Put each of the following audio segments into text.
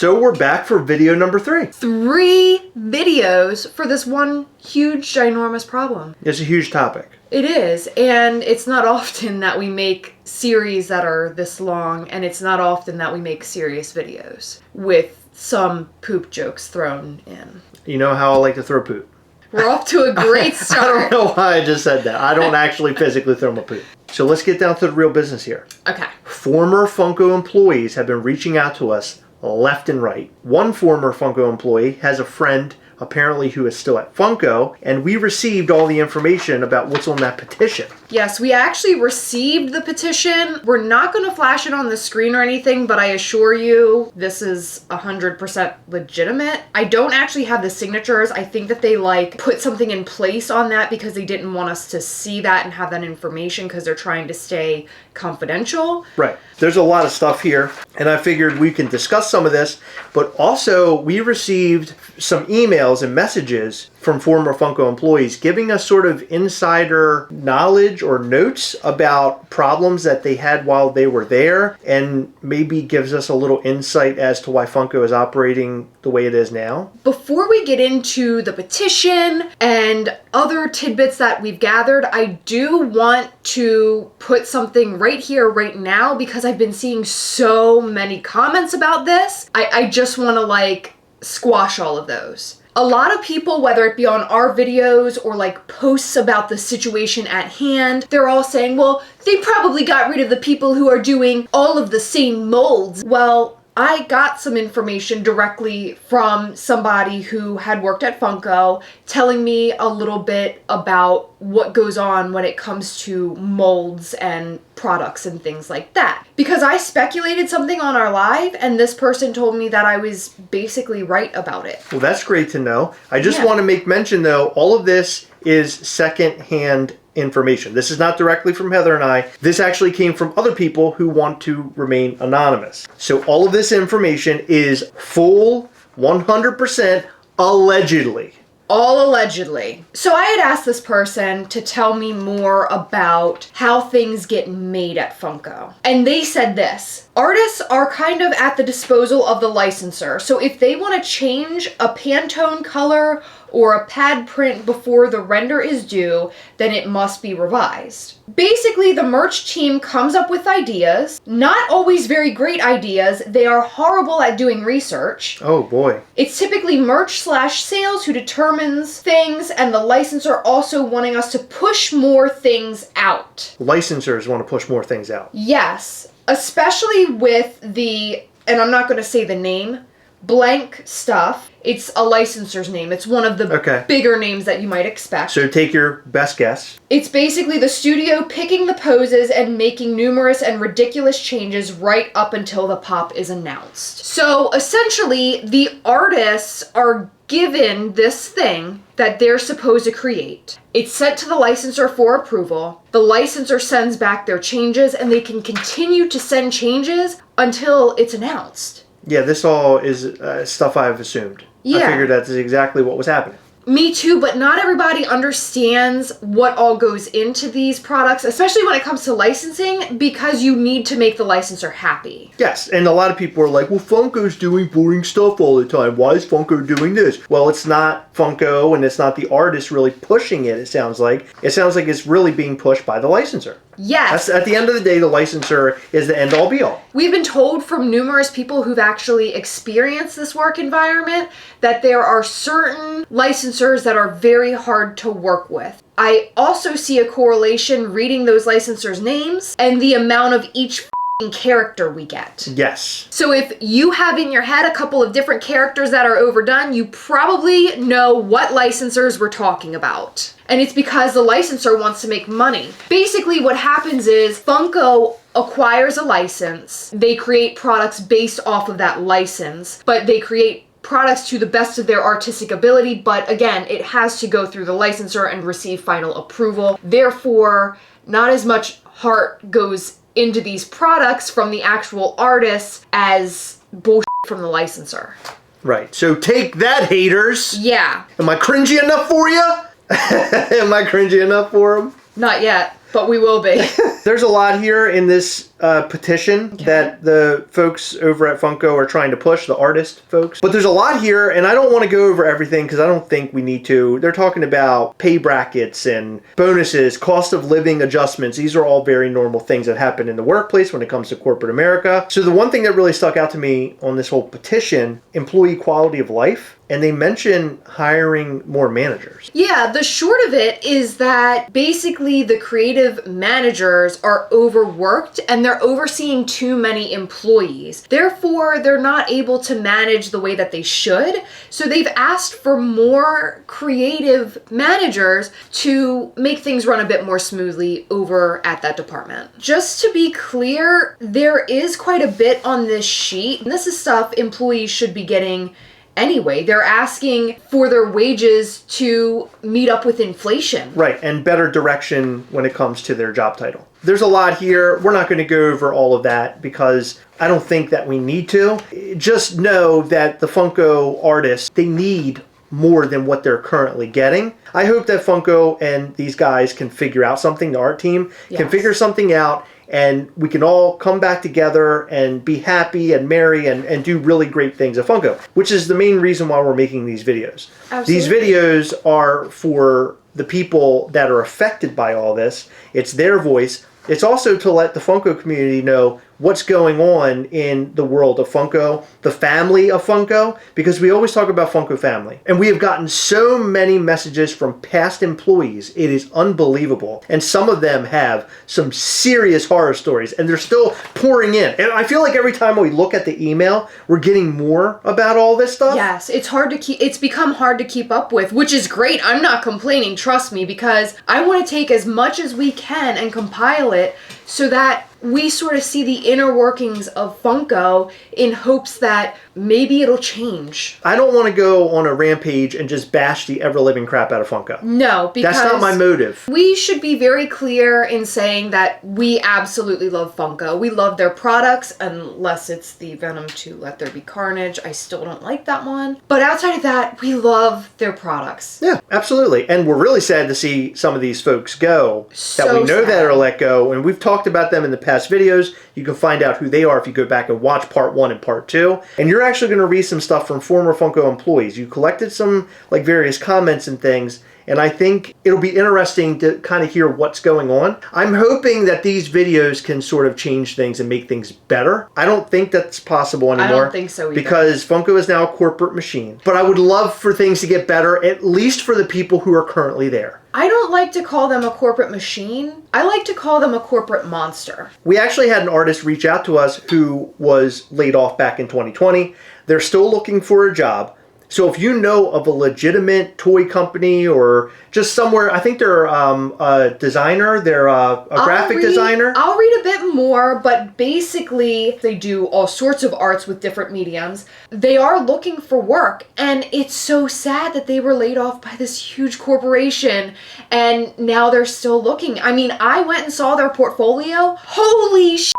So we're back for video number 3. 3 videos for this one huge, ginormous problem. It's a huge topic. It is, and it's not often that we make series that are this long, and it's not often that we make serious videos with some poop jokes thrown in. You know how I like to throw poop. We're off to a great start. I don't know why I just said that. I don't actually physically throw my poop. So let's get down to the real business here. Okay. Former Funko employees have been reaching out to us left and right. One former Funko employee has a friend apparently who is still at Funko, and we received all the information about what's on that petition. Yes, we actually received the petition. We're not going to flash it on the screen or anything, but I assure you this is 100% legitimate. I don't actually have the signatures. I think that they put something in place on that because they didn't want us to see that and have that information because they're trying to stay confidential. Right. There's a lot of stuff here, and I figured we can discuss some of this, but also we received some emails and messages from former Funko employees giving us sort of insider knowledge or notes about problems that they had while they were there, and maybe gives us a little insight as to why Funko is operating the way it is now. Before we get into the petition and other tidbits that we've gathered, I do want to put something right here, right now, because I've been seeing so many comments about this. I just want to squash all of those. A lot of people, whether it be on our videos or posts about the situation at hand, they're all saying, well, they probably got rid of the people who are doing all of the same molds. Well, I got some information directly from somebody who had worked at Funko telling me a little bit about what goes on when it comes to molds and products and things like that. Because I speculated something on our live and this person told me that I was basically right about it. Well, that's great to know. I just want to make mention though, all of this is second-hand information. This is not directly from Heather and I. This actually came from other people who want to remain anonymous. So all of this information is full 100% allegedly. All allegedly. So I had asked this person to tell me more about how things get made at Funko. And they said this: artists are kind of at the disposal of the licensor. So if they want to change a Pantone color or a pad print before the render is due, then it must be revised. Basically, the merch team comes up with ideas, not always very great ideas. They are horrible at doing research. Oh boy. It's typically merch/sales who determines things, and the licensor also wanting us to push more things out. Licensors want to push more things out. Yes, especially with the, and I'm not going to say the name, blank stuff. It's a licensor's name. It's one of the bigger names that you might expect. So take your best guess. It's basically the studio picking the poses and making numerous and ridiculous changes right up until the pop is announced. So essentially, the artists are given this thing that they're supposed to create. It's sent to the licensor for approval. The licensor sends back their changes, and they can continue to send changes until it's announced. Yeah, this all is stuff I've assumed. Yeah. I figured that's exactly what was happening. Me too, but not everybody understands what all goes into these products, especially when it comes to licensing, because you need to make the licensor happy. Yes, and a lot of people are like, well, Funko's doing boring stuff all the time. Why is Funko doing this? Well, it's not Funko, and it's not the artist really pushing it, it sounds like. It sounds like it's really being pushed by the licensor. Yes. At the end of the day, the licensor is the end-all be-all. We've been told from numerous people who've actually experienced this work environment that there are certain licensors that are very hard to work with. I also see a correlation reading those licensors' names and the amount of each character we get. Yes. So if you have in your head a couple of different characters that are overdone, you probably know what licensors we're talking about. And it's because the licensor wants to make money. Basically what happens is Funko acquires a license. They create products based off of that license, but they create products to the best of their artistic ability. But again, it has to go through the licensor and receive final approval. Therefore, not as much heart goes into these products from the actual artists as bullshit from the licensor. Right. So take that, haters. Yeah. Am I cringy enough for you? Am I cringy enough for them? Not yet, but we will be. There's a lot here in this petition that the folks over at Funko are trying to push, the artist folks. But there's a lot here, and I don't want to go over everything because I don't think we need to. They're talking about pay brackets and bonuses, cost of living adjustments. These are all very normal things that happen in the workplace when it comes to corporate America. So the one thing that really stuck out to me on this whole petition, employee quality of life, and they mention hiring more managers. Yeah, the short of it is that basically the creative managers are overworked and they're overseeing too many employees. Therefore, they're not able to manage the way that they should. So they've asked for more creative managers to make things run a bit more smoothly over at that department. Just to be clear, there is quite a bit on this sheet. And this is stuff employees should be getting anyway. They're asking for their wages to meet up with inflation. Right, and better direction when it comes to their job title. There's a lot here. We're not going to go over all of that because I don't think that we need to. Just know that the Funko artists, they need more than what they're currently getting. I hope that Funko and these guys can figure out something, the art team can figure something out, and we can all come back together and be happy and merry and do really great things at Funko, which is the main reason why we're making these videos. Absolutely. These videos are for the people that are affected by all this. It's their voice. It's also to let the Funko community know what's going on in the world of Funko, the family of Funko, because we always talk about Funko family. And we have gotten so many messages from past employees. It is unbelievable. And some of them have some serious horror stories, and they're still pouring in. And I feel like every time we look at the email, we're getting more about all this stuff. Yes, it's become hard to keep up with, which is great. I'm not complaining, trust me, because I want to take as much as we can and compile it so that we sort of see the inner workings of Funko in hopes that maybe it'll change. I don't want to go on a rampage and just bash the ever-living crap out of Funko. No, because that's not my motive. We should be very clear in saying that we absolutely love Funko. We love their products, unless it's the Venom 2 Let There Be Carnage. I still don't like that one. But outside of that, we love their products. Yeah, absolutely. And we're really sad to see some of these folks go that we know that are let go. And we've talked about them in the past videos. You can find out who they are if you go back and watch part 1 and part 2. And you're actually going to read some stuff from former Funko employees. You collected some like various comments and things, and I think it'll be interesting to kind of hear what's going on. I'm hoping that these videos can sort of change things and make things better. I don't think that's possible anymore. I don't think so either. Because Funko is now a corporate machine. But I would love for things to get better, at least for the people who are currently there. I don't like to call them a corporate machine. I like to call them a corporate monster. We actually had an artist reach out to us who was laid off back in 2020. They're still looking for a job. So if you know of a legitimate toy company or just somewhere, I think they're a designer, they're a graphic designer. I'll read a bit more, but basically they do all sorts of arts with different mediums. They are looking for work, and it's so sad that they were laid off by this huge corporation, and now they're still looking. I mean, I went and saw their portfolio. Holy shit.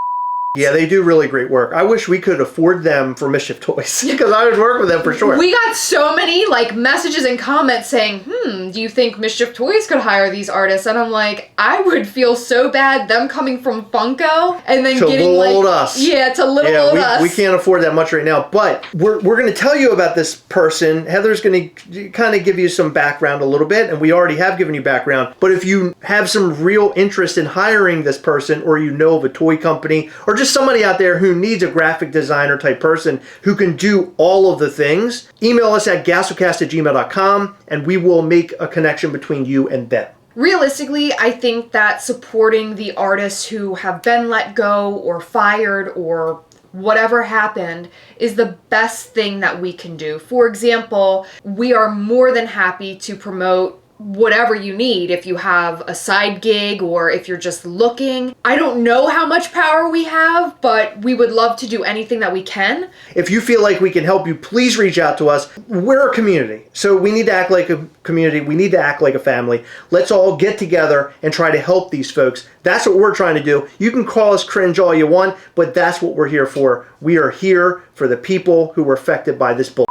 Yeah, they do really great work. I wish we could afford them for Mischief Toys because I would work with them for sure. We got so many like messages and comments saying, do you think Mischief Toys could hire these artists? And I'm like, I would feel so bad them coming from Funko and then to getting little like, old us. Yeah, to little old us. We can't afford that much right now, but we're going to tell you about this person. Heather's going to kind of give you some background a little bit, and we already have given you background. But if you have some real interest in hiring this person, or you know of a toy company, or just somebody out there who needs a graphic designer type person who can do all of the things, email us at gastlecast@gmail.com and we will make a connection between you and them. Realistically, I think that supporting the artists who have been let go or fired or whatever happened is the best thing that we can do. For example, we are more than happy to promote whatever you need if you have a side gig or if you're just looking. I don't know how much power we have, but we would love to do anything that we can. If you feel like we can help you, please reach out to us. We're a community, so we need to act like a community. We need to act like a family. Let's all get together and try to help these folks. That's what we're trying to do. You can call us cringe all you want, but that's what we're here for. We are here for the people who were affected by this bull.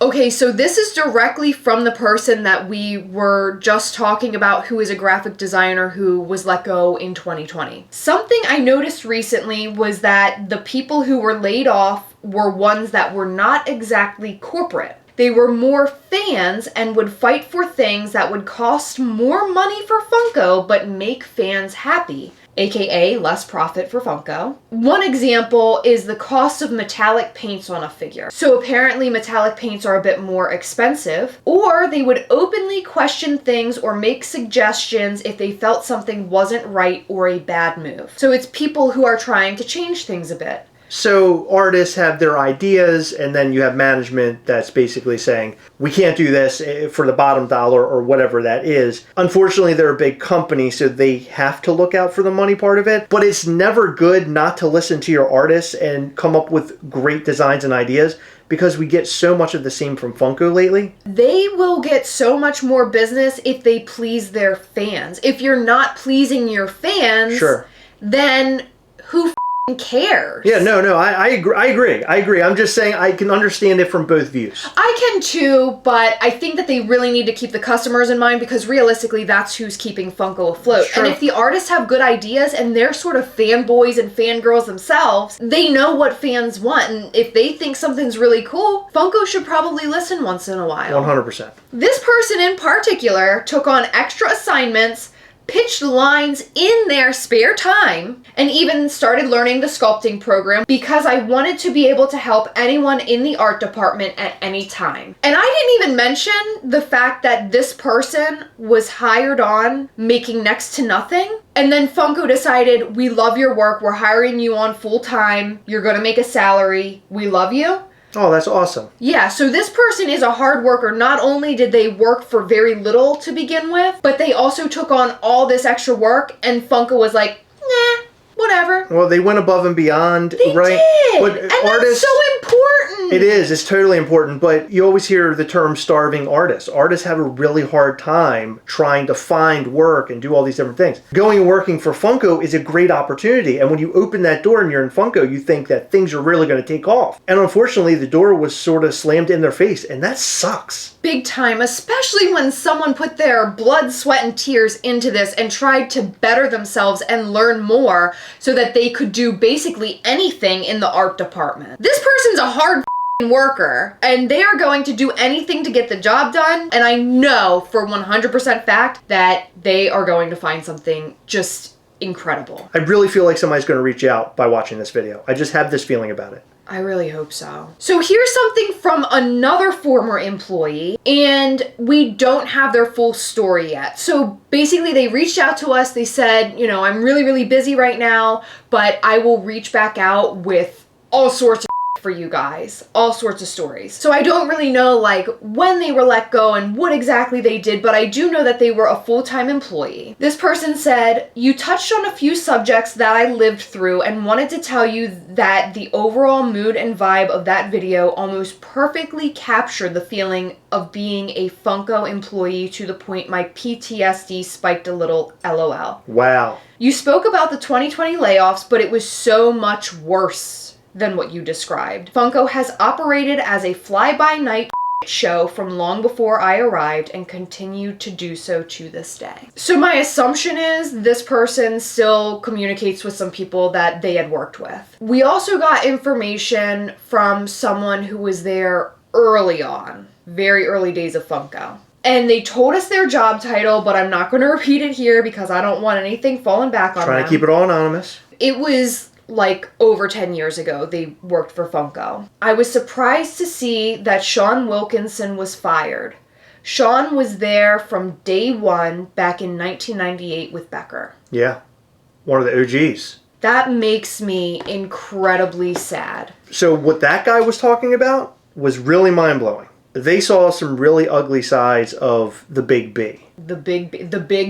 Okay, so this is directly from the person that we were just talking about, who is a graphic designer who was let go in 2020. Something I noticed recently was that the people who were laid off were ones that were not exactly corporate. They were more fans and would fight for things that would cost more money for Funko but make fans happy, aka less profit for Funko. One example is the cost of metallic paints on a figure. So apparently metallic paints are a bit more expensive, or they would openly question things or make suggestions if they felt something wasn't right or a bad move. So it's people who are trying to change things a bit. So artists have their ideas, and then you have management that's basically saying, we can't do this for the bottom dollar or whatever that is. Unfortunately, they're a big company, so they have to look out for the money part of it. But it's never good not to listen to your artists and come up with great designs and ideas, because we get so much of the same from Funko lately. They will get so much more business if they please their fans. If you're not pleasing your fans, Sure. then who cares? Yeah, no, I agree. I'm just saying I can understand it from both views. I can too, but I think that they really need to keep the customers in mind, because realistically that's who's keeping Funko afloat. Sure. And if the artists have good ideas and they're sort of fanboys and fangirls themselves, they know what fans want, and if they think something's really cool, Funko should probably listen once in a while. 100%. This person in particular took on extra assignments, pitched lines in their spare time, and even started learning the sculpting program because I wanted to be able to help anyone in the art department at any time. And I didn't even mention the fact that this person was hired on making next to nothing. And then Funko decided, we love your work, we're hiring you on full time, you're gonna make a salary, we love you. Oh, that's awesome. Yeah, so this person is a hard worker. Not only did they work for very little to begin with, but they also took on all this extra work, and Funko was like, nah, whatever. Well, they went above and beyond, They right? did! But And artists, that's so important! it is. It's totally important. But you always hear the term starving artists. Artists have a really hard time trying to find work and do all these different things. Going and working for Funko is a great opportunity. And when you open that door and you're in Funko, you think that things are really going to take off. And unfortunately, the door was sort of slammed in their face. And that sucks. Big time, especially when someone put their blood, sweat, and tears into this and tried to better themselves and learn more so that they could do basically anything in the art department. This person's a hard worker, and they are going to do anything to get the job done, and I know for 100% fact that they are going to find something just incredible. I really feel like somebody's going to reach out by watching this video. I just have this feeling about it. I really hope so. So here's something from another former employee, and we don't have their full story yet. So basically they reached out to us. They said, you know, I'm really, really busy right now, but I will reach back out with all sorts of for you guys, all sorts of stories. So I don't really know like when they were let go and what exactly they did, but I do know that they were a full-time employee. This person said, you touched on a few subjects that I lived through and wanted to tell you that the overall mood and vibe of that video almost perfectly captured the feeling of being a Funko employee to the point my PTSD spiked a little, LOL. Wow. You spoke about the 2020 layoffs, but it was so much worse than what you described. Funko has operated as a fly-by-night show from long before I arrived and continued to do so to this day. So my assumption is this person still communicates with some people that they had worked with. We also got information from someone who was there early on, very early days of Funko. And they told us their job title, but I'm not going to repeat it here because I don't want anything falling back on them. Trying to keep it all anonymous. It was like over 10 years ago they worked for Funko. I was surprised to see that Sean Wilkinson was fired. Sean was there from day one back in 1998 with Becker. Yeah, one of the OGs. That makes me incredibly sad. So what that guy was talking about was really mind-blowing. They saw some really ugly sides of the Big B. The big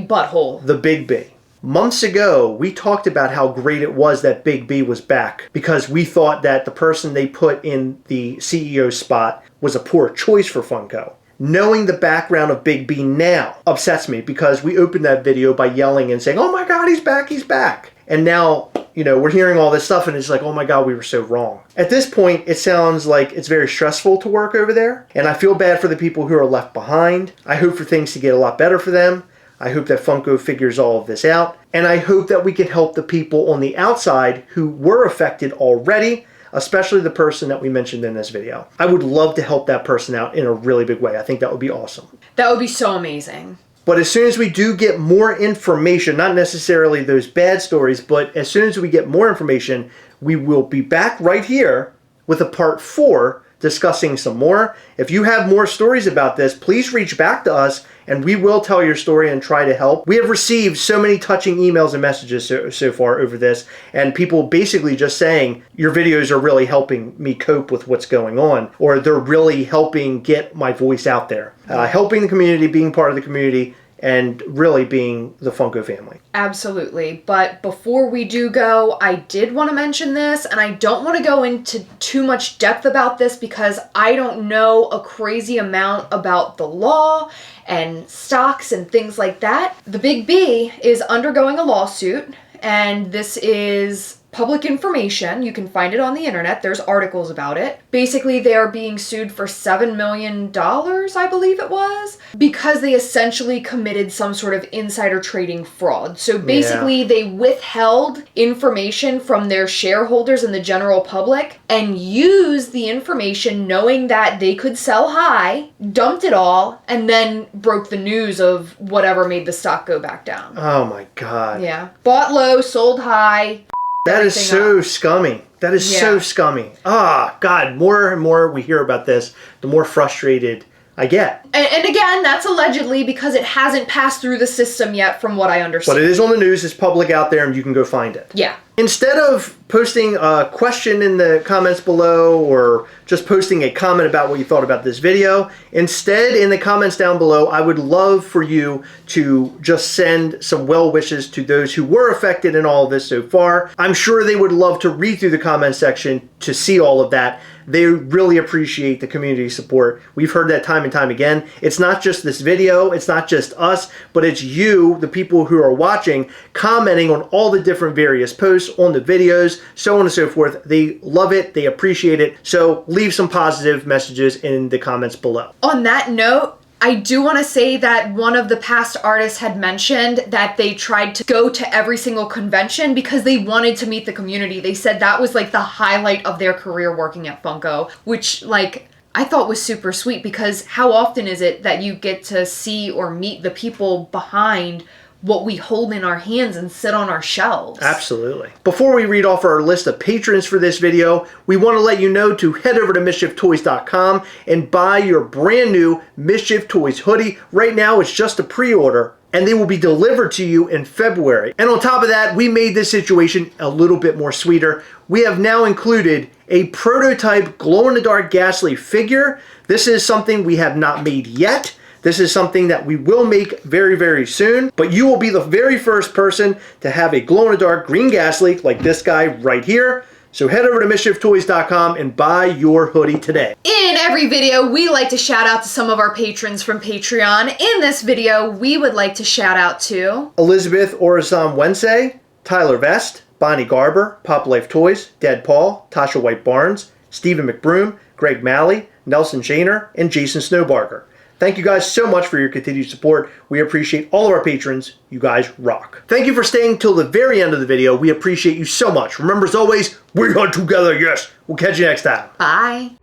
butthole. The Big B. Months ago, we talked about how great it was that Big B was back because we thought that the person they put in the CEO spot was a poor choice for Funko. Knowing the background of Big B now upsets me because we opened that video by yelling and saying, oh my God, he's back, he's back. And now we're hearing all this stuff and it's like, oh my God, we were so wrong. At this point, it sounds like it's very stressful to work over there. And I feel bad for the people who are left behind. I hope for things to get a lot better for them. I hope that Funko figures all of this out. And I hope that we can help the people on the outside who were affected already, especially the person that we mentioned in this video. I would love to help that person out in a really big way. I think that would be awesome. That would be so amazing. But as soon as we do get more information, not necessarily those bad stories, but as soon as we get more information, we will be back right here with a part 4 discussing some more. If you have more stories about this, please reach back to us and we will tell your story and try to help. We have received so many touching emails and messages so far over this, and people basically just saying, your videos are really helping me cope with what's going on, or they're really helping get my voice out there. Helping the community, being part of the community, and really being the Funko family. Absolutely. But before we do go, I did want to mention this, and I don't want to go into too much depth about this because I don't know a crazy amount about the law and stocks and things like that. The Big B is undergoing a lawsuit, and this is public information. You can find it on the internet. There's articles about it. Basically, they are being sued for $7 million, I believe it was, because they essentially committed some sort of insider trading fraud. So basically, they withheld information from their shareholders and the general public and used the information knowing that they could sell high, dumped it all, and then broke the news of whatever made the stock go back down. Oh my God. Yeah. Bought low, sold high. That is so scummy. That is so scummy. Ah, God, more and more we hear about this, the more frustrated I get. And again, that's allegedly because it hasn't passed through the system yet from what I understand. But it is on the news, it's public out there, and you can go find it. Yeah. Instead of posting a question in the comments below or just posting a comment about what you thought about this video, instead in the comments down below, I would love for you to just send some well wishes to those who were affected in all of this so far. I'm sure they would love to read through the comment section to see all of that. They really appreciate the community support. We've heard that time and time again. It's not just this video, it's not just us, but it's you, the people who are watching, commenting on all the different various posts, on the videos, so on and so forth. They love it, they appreciate it, so leave some positive messages in the comments below. On that note, I do want to say that one of the past artists had mentioned that they tried to go to every single convention because they wanted to meet the community. They said that was like the highlight of their career working at Funko, which I thought was super sweet because how often is it that you get to see or meet the people behind what we hold in our hands and sit on our shelves? Absolutely. Before we read off our list of patrons for this video, we want to let you know to head over to MischiefToys.com and buy your brand new Mischief Toys hoodie. Right now, it's just a pre-order, and they will be delivered to you in February. And on top of that, we made this situation a little bit more sweeter. We have now included a prototype glow-in-the-dark Ghastly figure. This is something we have not made yet. This is something that we will make very, very soon, but you will be the very first person to have a glow-in-the-dark green Ghastly like this guy right here. So head over to MischiefToys.com and buy your hoodie today. In every video, we like to shout out to some of our patrons from Patreon. In this video, we would like to shout out to Elizabeth Orazam Wense, Tyler Vest, Bonnie Garber, Pop Life Toys, Dead Paul, Tasha White Barnes, Stephen McBroom, Greg Malley, Nelson Shaner, and Jason Snowbarger. Thank you guys so much for your continued support. We appreciate all of our patrons. You guys rock. Thank you for staying till the very end of the video. We appreciate you so much. Remember, as always, we are together, yes. We'll catch you next time. Bye.